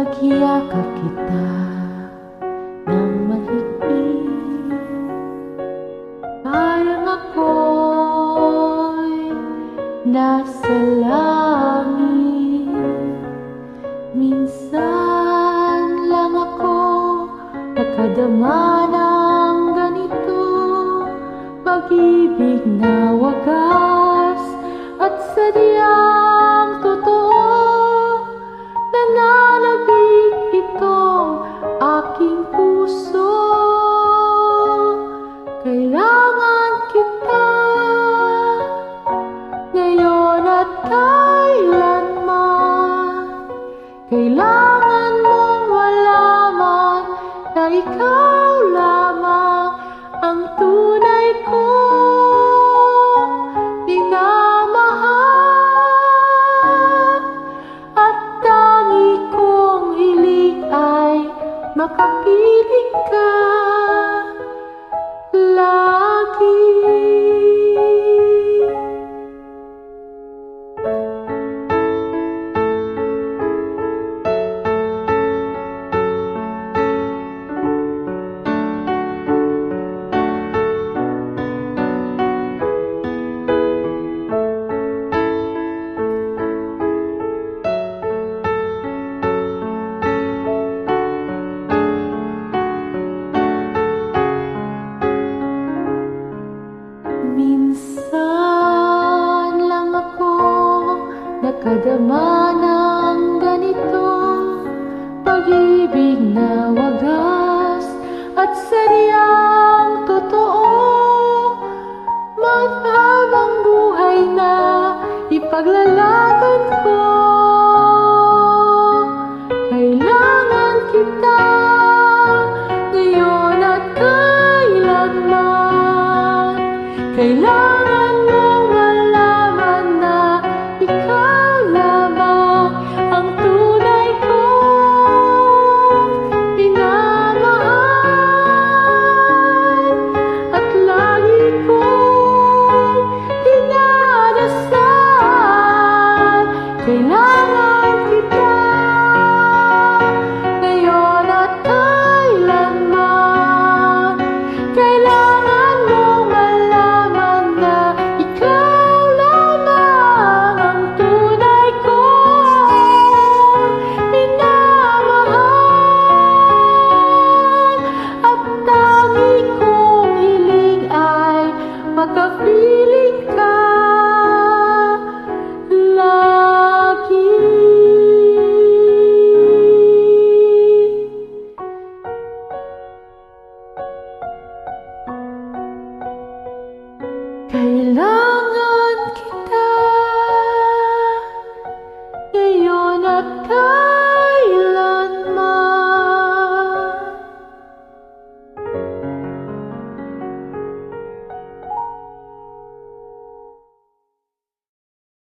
Naghiyakap kita ng mahigpit, parang ako'y nasa langit. Minsan lang ako nakadama ng ganito, pag-ibig na wagas at sadyang totoo. Nananabik itong aking puso, kailangan kita ngayon at kailanman. Kailangan mong malaman na ikaw lamang ang tunay kong minamahal, at tangi kong hiling ay makapiling ka lagi. Minsan lang ako nakadama ng ganito, pag-ibig na wagas at sadyang totoo. Mahabang buhay na ipaglalagay